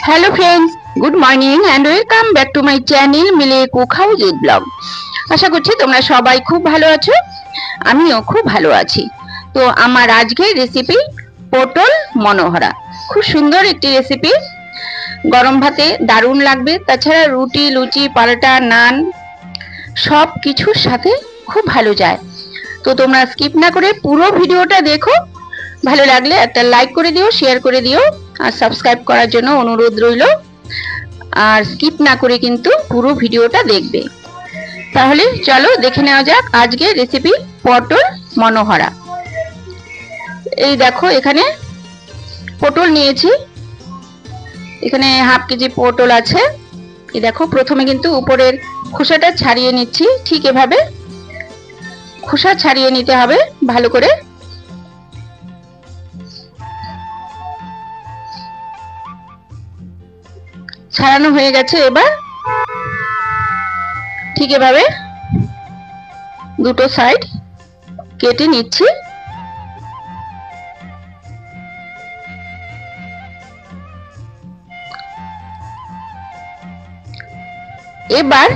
Hello friends, good morning and welcome back to my channel मिले cook house with blog. আশা করছি তোমরা সবাই খুব ভালো আছো, আমিও খুব ভালো আছি। তো আমার আজকের রেসিপি পটল মনোহরা। খুব সুন্দর একটি রেসিপি, গরম ভাতে দারুণ লাগবে, তাছাড়া রুটি লুচি পরোটা নান সব কিছুর সাথে খুব ভালো যায়। তো তোমরা স্কিপ না করে পুরো ভিডিওটা দেখো, ভালো লাগলে একটা লাইক করে দিও, শেয়ার করে দিও আর সাবস্ক্রাইব করার জন্য অনুরোধ রইল। আর স্কিপ না করে কিন্তু পুরো ভিডিওটা দেখবে। তাহলে চলো দেখে নেওয়া যাক আজকে রেসিপি পটল মনোহরা। এই দেখো এখানে পটল নিয়েছি, এখানে হাফ কেজি পটল আছে। এই দেখো প্রথমে কিন্তু উপরের খোসাটা ছাড়িয়ে নিচ্ছি, ঠিক এভাবে খোসা ছাড়িয়ে নিতে হবে ভালো করে। ছাড়ানো হয়ে গেছে, এবার ঠিক এভাবে দুটো সাইড কেটে নিচ্ছি। এবার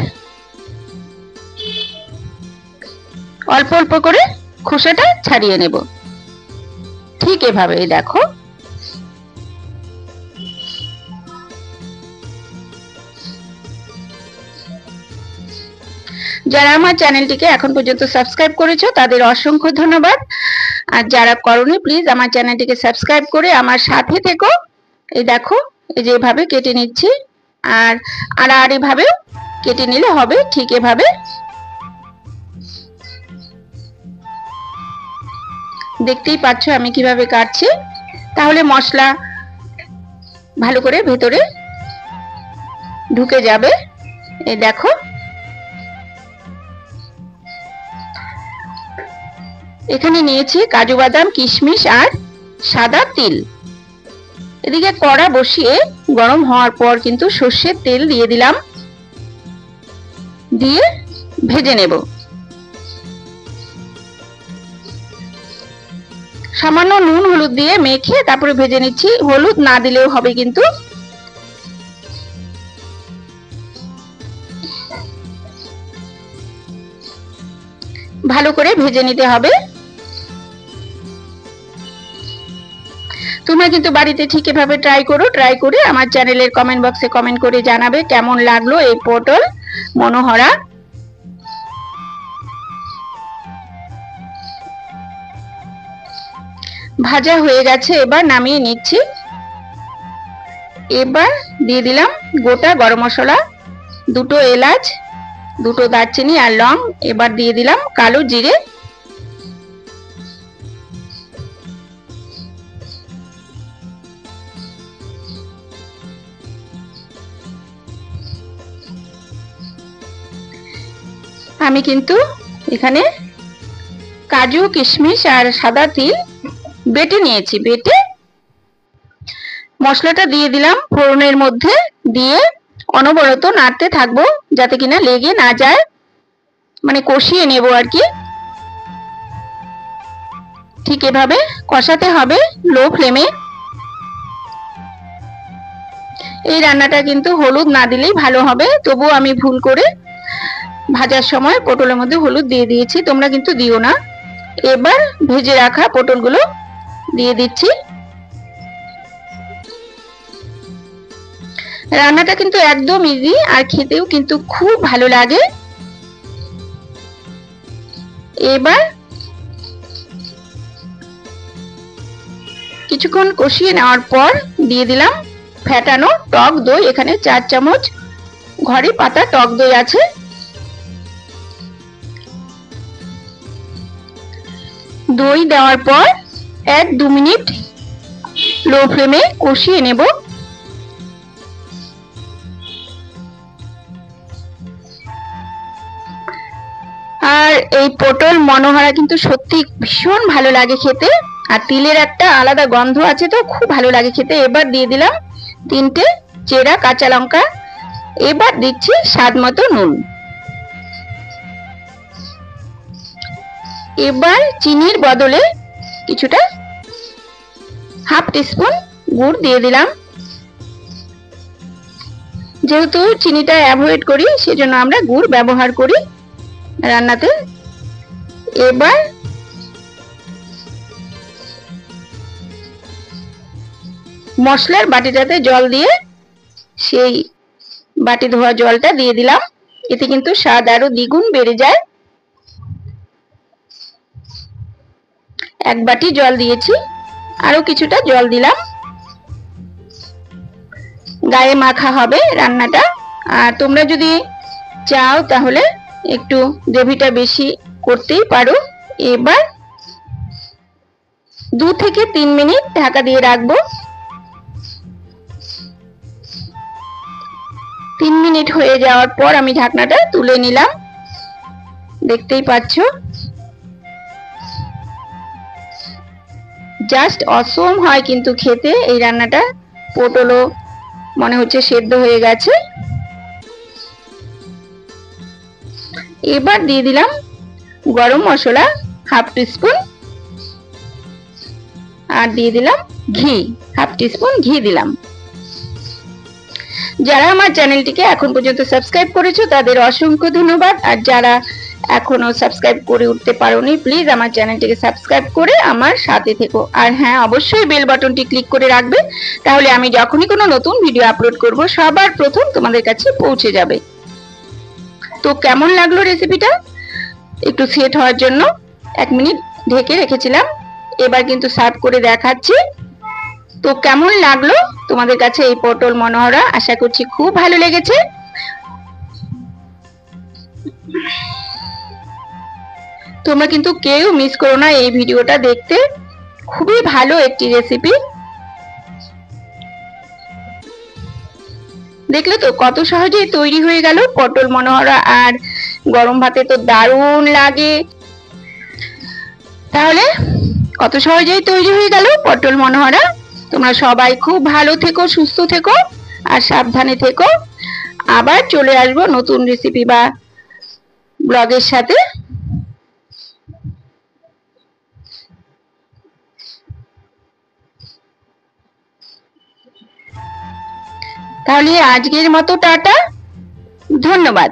অল্প অল্প করে খোসাটা ছাড়িয়ে নেব, ঠিক এভাবে। দেখো যারা আমার চ্যানেলটিকে এখন পর্যন্ত সাবস্ক্রাইব করেছো তাদের অসংখ্য ধন্যবাদ, আর যারা করোনি প্লিজ আমার চ্যানেলটিকে সাবস্ক্রাইব করে আমার সাথে থেকো। এই দেখো এই যে এভাবে কেটে নিচ্ছি, আর আড়াআড়ি ভাবে কেটে নিলে হবে, ঠিক এভাবে। দেখতেই পাচ্ছ আমি কিভাবে কাটছি, তাহলে মশলা ভালো করে ভেতরে ঢুকে যাবে। এই দেখো এখানে নিয়েছি কাজু বাদাম কিশমিশ আর সাদা তিল। এদিকে কড়া বসিয়ে গরম হওয়ার পর কিন্তু সর্ষের তেল দিয়ে দিলাম, দিয়ে ভেজে নেব। সামান্য নুন হলুদ দিয়ে মেখে তারপরে ভেজে নিচ্ছি, হলুদ না দিলেও হবে কিন্তু। ভালো করে ভেজে নিতে হবে। তোমরা কিন্তু বাড়িতে ঠিক এভাবে ট্রাই করো, ট্রাই করে আমার চ্যানেলের কমেন্ট বক্সে কমেন্ট করে জানাবে কেমন লাগলো এই পটল মনোহরা। ভাজা হয়ে গেছে, এবার নামিয়ে নিচ্ছি। এবার দিয়ে দিলাম গোটা গরম মশলা, দুটো এলাচ, দুটো দারচিনি আর লং। এবার দিয়ে দিলাম কালো জিরে, আমি কিন্তু এখানে কাজু কিশমিশ আর সাদা তিল বেটে নিয়েছি, বেটে মশলাটা দিয়ে দিলাম ফোড়নের মধ্যে, দিয়ে অনবরত নাড়তে থাকবো যাতে কিনা লেগে না যায়, মানে কষিয়ে নেব আর কি। ঠিক এভাবে কষাতে হবে লো ফ্লেমে। এই রান্নাটা কিন্তু হলুদ না দিলেই ভালো হবে, তবুও আমি ভুল করে ভাজার সময় পটলের মধ্যে হলুদ দিয়ে দিয়েছি, তোমরা কিন্তু দিও না। এবার ভেজে রাখা পটলগুলো দিয়ে দিচ্ছি। রান্নাটা কিন্তু একদম ইজি আর খেতেও কিন্তু খুব ভালো লাগে। এবার কিছুক্ষণ কষিয়ে নেওয়ার পর দিয়ে দিলাম ফেটানো টক দই। এখানে 4 চামচ ঘরে পাতা টক দই আছে। দই দেওয়ার পর 1-2 মিনিট লো ফ্লেমে কষিয়ে নেব। আর এই পটল মনোহরা কিন্তু সত্যি ভীষণ ভালো লাগে খেতে, আর তিলের একটা আলাদা গন্ধ আছে, তো খুব ভালো লাগে খেতে। এবার দিয়ে দিলাম 3টে চেরা কাঁচা লঙ্কা। এবার দিচ্ছি স্বাদ মতো নুন। এবার চিনির বদলে কিছুটা হাফ টিস্পুন গুড় দিয়ে দিলাম। যেহেতু চিনিটা অ্যাভয়েড করি সেজন্য আমরা গুড় ব্যবহার করি রান্নাতে। এবার মশলার বাটিটাতে জল দিয়ে সেই বাটি ধোয়া জলটা দিয়ে দিলাম। এতে কিন্তু স্বাদ আরো দ্বিগুণ বেড়ে যায়। এক বাটি জল দিয়েছি, আরো কিছুটা জল দিলাম। গায়ে মাখা হবে রান্নাটা। আর তোমরা যদি চাও তাহলে একটু গ্রেভিটা বেশি করতেই পারো। এবার 2 থেকে 3 মিনিট ঢাকা দিয়ে রাখবো। 3 মিনিট হয়ে যাওয়ার পর আমি ঢাকনাটা তুলে নিলাম। দেখতেই পাচ্ছ জাস্ট অসম হয় কিন্তু খেতে এই রান্নাটা। পটলও মনে হচ্ছে সেদ্ধ হয়ে গেছে। এবার দিয়ে দিলাম গরম মশলা হাফ টিস্পুন, আর দিয়ে দিলাম ঘি, হাফ টিস্পুন ঘি দিলাম। যারা আমার চ্যানেলটিকে এখন পর্যন্ত সাবস্ক্রাইব করেছো তাদের অসংখ্য ধন্যবাদ। আর যারা এখনো সাবস্ক্রাইব করে উঠতে পারোনি, প্লিজ আমার চ্যানেলটিকে সাবস্ক্রাইব করে আমার সাথে থেকো। আর হ্যাঁ, অবশ্যই বেল বাটনটি ক্লিক করে রাখবে, তাহলে আমি যখনই কোনো নতুন ভিডিও আপলোড করব সবার প্রথম তোমাদের কাছে পৌঁছে যাবে। তো কেমন লাগলো রেসিপিটা? একটু সেট হওয়ার জন্য 1 মিনিট ঢেকে রেখেছিলাম। এবার কিন্তু সার্ভ করে দেখাচ্ছি। তো কেমন লাগলো তোমাদের কাছে এই পটল মনোহরা? আশা করছি খুব ভালো লেগেছে। তোমরা কিন্তু কেউ মিস করো না এই ভিডিওটা দেখতে। খুবই ভালো একটি রেসিপি। দেখলে তো কত সহজেই তৈরি হয়ে গেল পটল মনোহরা। আর গরম ভাতে তো দারুণ লাগে। তাহলে কত সহজেই তৈরি হয়ে গেল পটল মনোহরা। তোমরা সবাই খুব ভালো থেকো, সুস্থ থেকো আর সাবধানে থেকো। আবার চলে আসবো নতুন রেসিপি বা ব্লগের সাথে। তাহলে আজকের মতো টাটা, ধন্যবাদ।